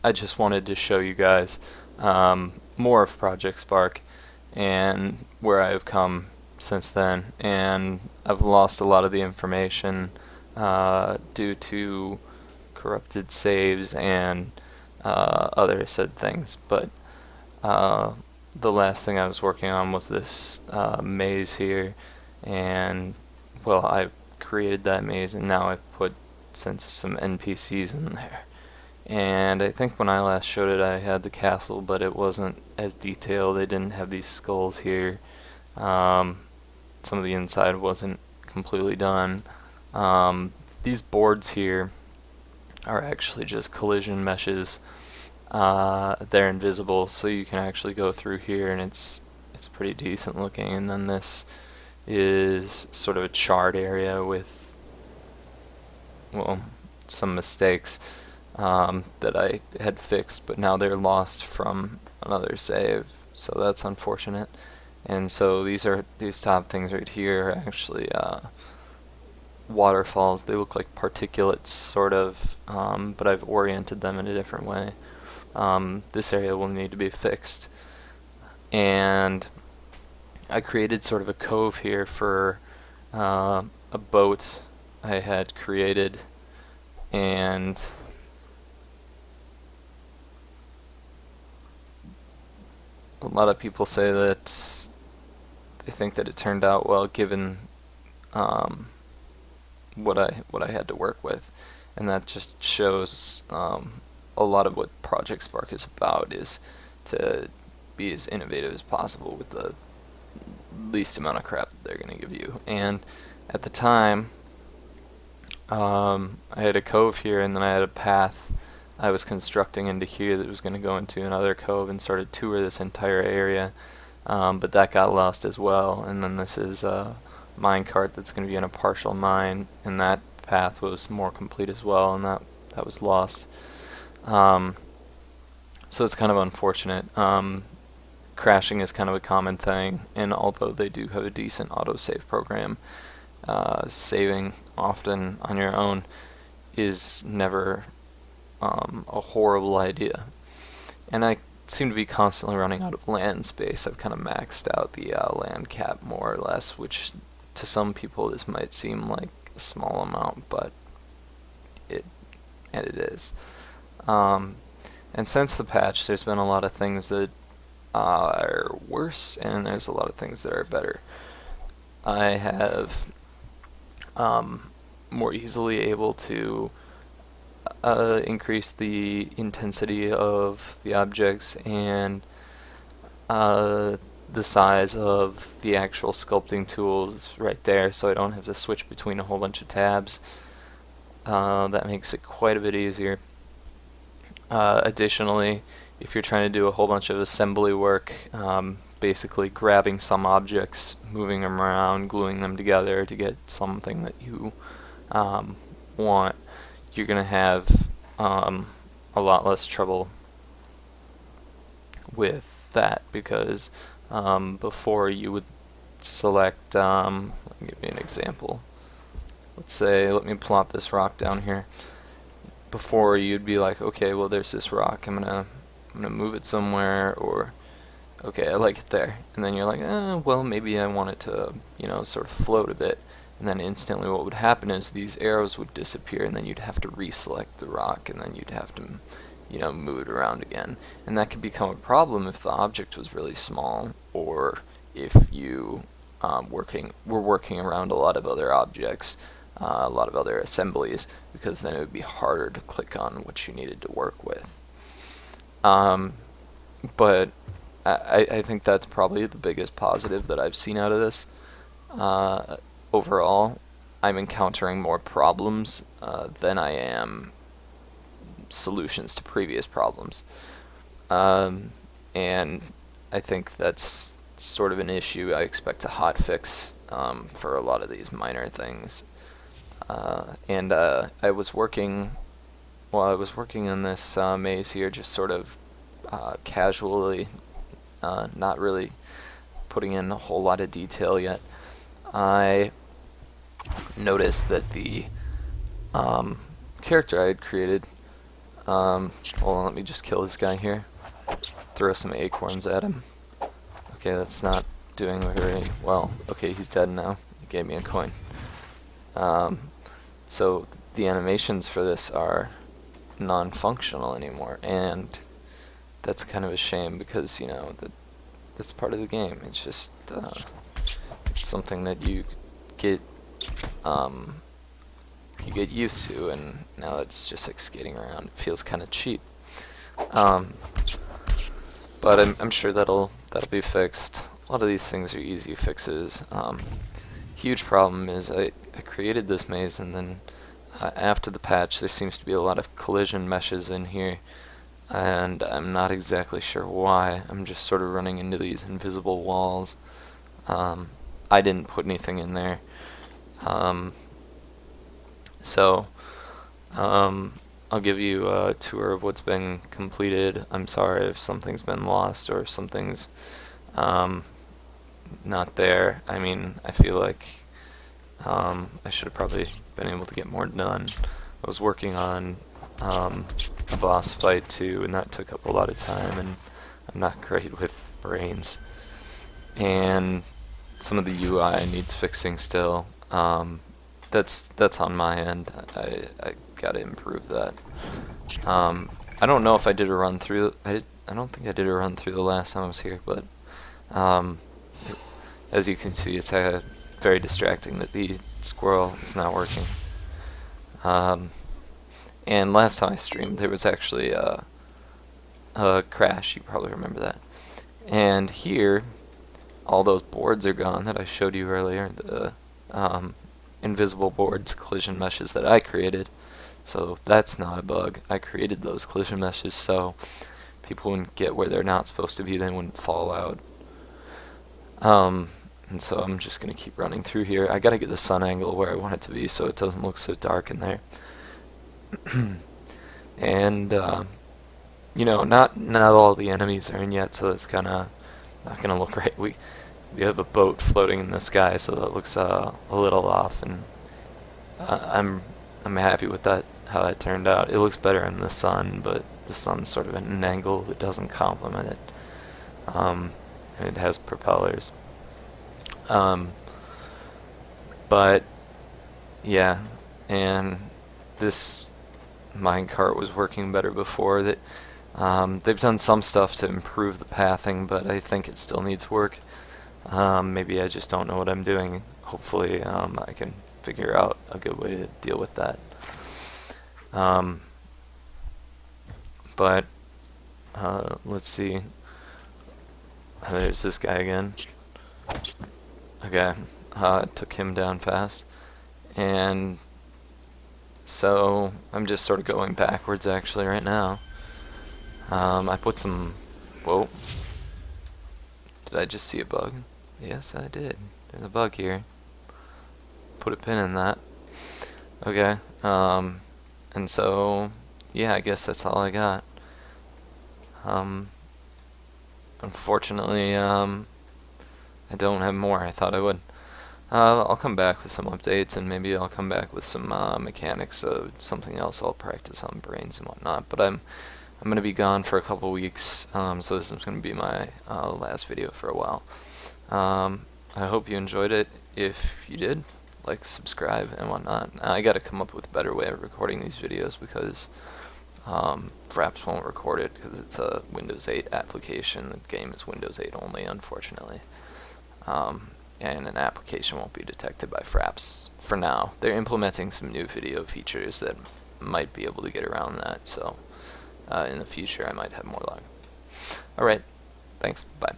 I just wanted to show you guys more of Project Spark and where I've come since then. And I've lost a lot of the information due to corrupted saves and other said things. But uh, the last thing I was working on was this maze here, and well, I created that maze, and now I've put since some NPCs in there. And I think when I last showed it, I had the castle, but it wasn't as detailed. They didn't have these skulls here. Um, some of the inside wasn't completely done. These boards here are actually just collision meshes. They're invisible, so you can actually go through here, and it's pretty decent looking. And then this is sort of a charred area with, well, some mistakes that I had fixed, but now they're lost from another save, so that's unfortunate. And so these top things right here are actually waterfalls. They look like particulates, sort of, but I've oriented them in a different way. This area will need to be fixed. And I created sort of a cove here for a boat I had created, and a lot of people say that they think that it turned out well given um, what I had to work with, and that just shows a lot of what Project Spark is about, is to be as innovative as possible with the least amount of crap that they're going to give you. And at the time, I had a cove here, and then I had a path I was constructing into here that was going to go into another cove and sort of tour this entire area, but that got lost as well. And then this is a minecart that's going to be in a partial mine, and that path was more complete as well, and that was lost. So it's kind of unfortunate. Crashing is kind of a common thing, and although they do have a decent autosave program, saving often on your own is never a horrible idea. And I seem to be constantly running out of land space. I've kind of maxed out the land cap more or less, which to some people this might seem like a small amount, but it is. And since the patch, there's been a lot of things that are worse, and there's a lot of things that are better. I have more easily able to increase the intensity of the objects and the size of the actual sculpting tools right there, so I don't have to switch between a whole bunch of tabs. That makes it quite a bit easier. Additionally, if you're trying to do a whole bunch of assembly work, basically grabbing some objects, moving them around, gluing them together to get something that you want, you're going to have a lot less trouble with that, because before you would select, let me give you an example. Let's say, let me plop this rock down here. Before you'd be like, okay, well there's this rock, I'm gonna move it somewhere, or okay, I like it there. And then you're like, well maybe I want it to, sort of float a bit. And then instantly what would happen is these arrows would disappear, and then you'd have to reselect the rock, and then you'd have to, move it around again. And that could become a problem if the object was really small, or if you were working around a lot of other objects, a lot of other assemblies, because then it would be harder to click on what you needed to work with. But I think that's probably the biggest positive that I've seen out of this. Overall, I'm encountering more problems than I am solutions to previous problems. And I think that's sort of an issue I expect to hotfix for a lot of these minor things. And I was working in this maze here, just sort of casually, not really putting in a whole lot of detail yet. I noticed that the character I had created Hold on, let me just kill this guy here. Throw some acorns at him. Okay, that's not doing very well. Okay, he's dead now. He gave me a coin. So the animations for this are non-functional anymore, and that's kind of a shame because, you know, that's part of the game. It's just it's something that you get used to, and now that it's just like skating around, it feels kind of cheap. But I'm sure that'll be fixed. A lot of these things are easy fixes. Huge problem is I created this maze, and then after the patch there seems to be a lot of collision meshes in here, and I'm not exactly sure why. I'm just sort of running into these invisible walls. I didn't put anything in there. So I'll give you a tour of what's been completed. I'm sorry if something's been lost or if something's not there. I mean, I feel like I should have probably been able to get more done. I was working on a boss fight too, and that took up a lot of time, and I'm not great with brains. And some of the UI needs fixing still. That's on my end. I gotta improve that. I don't know if I did a run through. I don't think I did a run through the last time I was here, but as you can see, it's very distracting that the squirrel is not working. And last time I streamed, there was actually a crash. You probably remember that. And here, all those boards are gone that I showed you earlier. The invisible board collision meshes that I created. So that's not a bug. I created those collision meshes so people wouldn't get where they're not supposed to be, they wouldn't fall out. And so I'm just going to keep running through here. I got to get the sun angle where I want it to be so it doesn't look so dark in there. And you know, not all the enemies are in yet, so it's kind of not going to look right. We have a boat floating in the sky, so that looks a little off, and I'm happy with that, how that turned out. It looks better in the sun, but the sun's sort of at an angle that doesn't complement it. And it has propellers. But yeah, and this minecart was working better before. That they've done some stuff to improve the pathing, but I think it still needs work. Maybe I just don't know what I'm doing. Hopefully I can figure out a good way to deal with that. But let's see. There's this guy again. Okay, took him down fast. And so I'm just sort of going backwards actually right now. I put some... Whoa. Did I just see a bug? Yes, I did. There's a bug here. Put a pin in that. Okay. And so, yeah, I guess that's all I got. Unfortunately, I don't have more. I thought I would. I'll come back with some updates, and maybe I'll come back with some mechanics of something else I'll practice on brains and whatnot. But I'm going to be gone for a couple weeks, so this is going to be my last video for a while. I hope you enjoyed it. If you did, like, subscribe, and whatnot. I got to come up with a better way of recording these videos because Fraps won't record it because it's a Windows 8 application. The game is Windows 8 only, unfortunately. And an application won't be detected by Fraps for now. They're implementing some new video features that might be able to get around that, so in the future I might have more luck. Alright, thanks, bye.